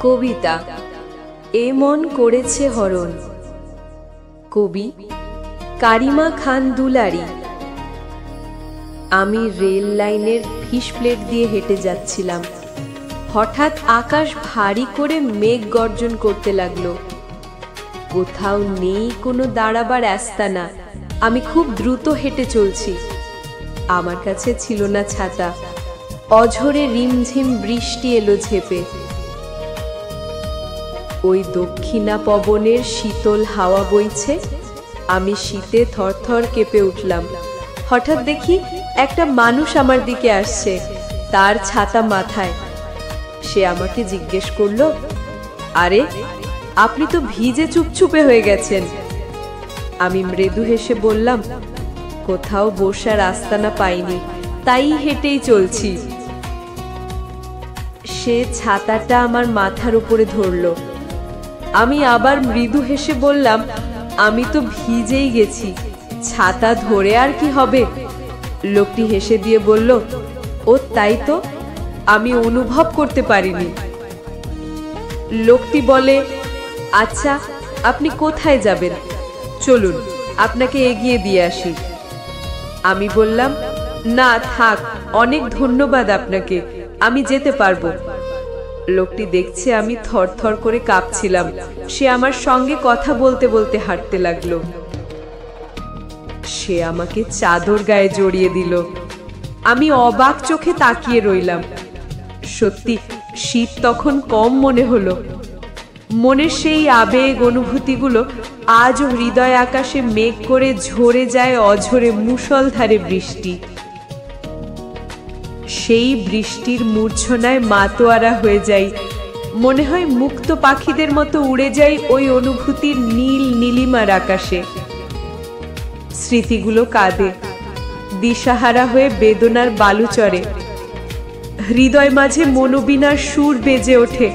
কবিতা এ মন করেছে হরণ। কবি কারিমা খান দুলারি। আমি রেল লাইনের ফিস প্লেট দিয়ে হেঁটে যাচ্ছিলাম। হঠাৎ আকাশ ভারী করে মেঘ গর্জন করতে লাগলো। কোথাও নেই কোনো দাঁড়াবার আস্তানা। আমি খুব দ্রুত হেঁটে চলছি। আমার কাছে ছিল না ছাতা। অঝরে রিমঝিম বৃষ্টি এলো ঝেপে। ওই দক্ষিণা পবনের শীতল হাওয়া বইছে। আমি শীতে থরথর কেঁপে উঠলাম। হঠাৎ দেখি একটা মানুষ আমার দিকে আসছে, তার ছাতা মাথায়। সে আমাকে জিজ্ঞেস করলো, আরে আপনি তো ভিজে চুপচুপে হয়ে গেছেন। আমি মৃদু হেসে বললাম, কোথাও বসার আস্তানা পাইনি, তাই হেঁটেই চলছি। সে ছাতাটা আমার মাথার উপরে ধরলো। আমি আবার মৃদু হেসে বললাম, আমি তো ভিজেই গেছি, ছাতা ধরে আর কি হবে। লোকটি হেসে দিয়ে বলল, ও তাই তো, আমি অনুভব করতে পারিনি। লোকটি বলে, আচ্ছা আপনি কোথায় যাবেন, চলুন আপনাকে এগিয়ে দিয়ে আসি। আমি বললাম, না থাক, অনেক ধন্যবাদ আপনাকে, আমি যেতে পারবো। লোকটি দেখছে আমি থরথর করে কাঁপছিলাম। সে আমার সঙ্গে কথা বলতে বলতে হাঁটতে লাগলো। সে আমাকে চাদর গায়ে জড়িয়ে দিল। আমি অবাক চোখে তাকিয়ে রইলাম। সত্যি শীত তখন কম মনে হলো। মনের সেই আবেগ অনুভূতিগুলো আজও হৃদয় আকাশে মেঘ করে ঝরে যায় অঝরে মুষলধারে বৃষ্টি। সেই বৃষ্টির মূর্ছনায় মাতোয়ারা হয়ে যাই। মনে হয় মুক্ত পাখিদের মতো উড়ে যাই ওই অনুভূতির নীল নীলিমার আকাশে। স্মৃতিগুলো কাঁদে, দিশাহারা হয়ে বেদনার বালু চড়ে। হৃদয় মাঝে মনোবীণার সুর বেজে ওঠে।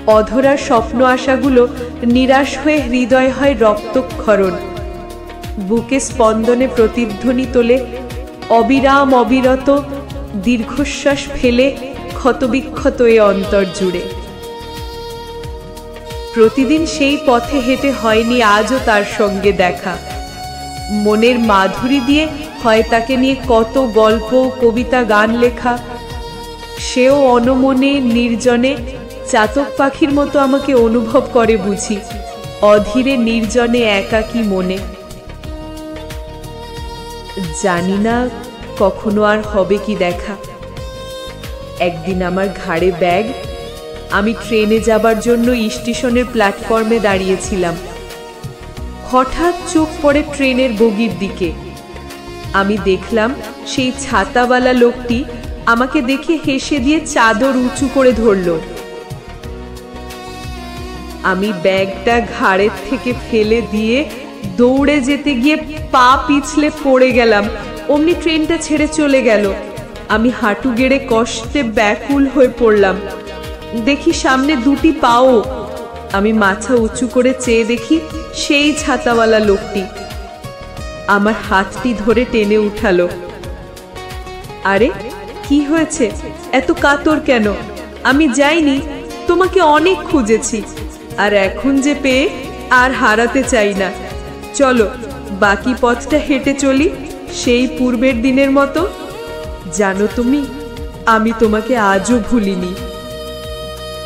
অধরা স্বপ্ন আশাগুলো নিরাশ হয়ে হৃদয় হয় রক্তক্ষরণ। বুকে স্পন্দনে প্রতিধ্বনি তোলে অবিরাম অবিরত দীর্ঘশ্বাস ফেলে ক্ষতবিক্ষত এ অন্তর জুড়ে। প্রতিদিন সেই পথে হেঁটে হয়নি আজও তার সঙ্গে দেখা। মনের মাধুরী দিয়ে হয় তাকে নিয়ে কত গল্প কবিতা গান লেখা। সেও অনমনে নির্জনে চাতক পাখির মতো আমাকে অনুভব করে বুঝি, অধীরে নির্জনে একাকী মনে। জানি না কখনো আর হবে কি দেখা। একদিন আমার ঘাড়ে ব্যাগ, আমি ট্রেনে যাবার জন্য স্টেশনের প্ল্যাটফর্মে দাঁড়িয়েছিলাম। হঠাৎ চোখ পড়ে ট্রেনের বগির দিকে। আমি দেখলাম সেই ছাতাওয়ালা লোকটি আমাকে দেখে হেসে দিয়ে চাদর উঁচু করে ধরল। আমি ব্যাগটা ঘাড়ের থেকে ফেলে দিয়ে দৌড়ে যেতে গিয়ে পা পিছলে পড়ে গেলাম। অমনি ট্রেনটা ছেড়ে চলে গেল। আমি হাঁটু গেড়ে কষ্টে ব্যাকুল হয়ে পড়লাম। দেখি সামনে দুটি পাও। আমি মাথা উঁচু করে চেয়ে দেখি সেই ছাতাওয়ালা লোকটি আমার হাতটি ধরে টেনে উঠালো। আরে কি হয়েছে, এত কাতর কেন? আমি যাইনি, তোমাকে অনেক খুঁজেছি, আর এখন যে পেয়ে আর হারাতে চাই না। চলো বাকি পথটা হেঁটে চলি সেই পূর্বের দিনের মতো। জানো তুমি, আমি তোমাকে আজও ভুলিনি।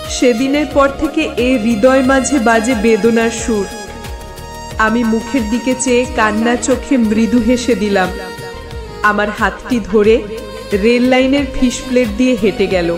সেদিনের পর থেকে এ হৃদয় মাঝে বাজে বেদনার সুর। আমি মুখের দিকে চেয়ে কান্না চোখে মৃদু হেসে দিলাম। আমার হাতটি ধরে রেল লাইনের ফিস প্লেট দিয়ে হেঁটে গেল।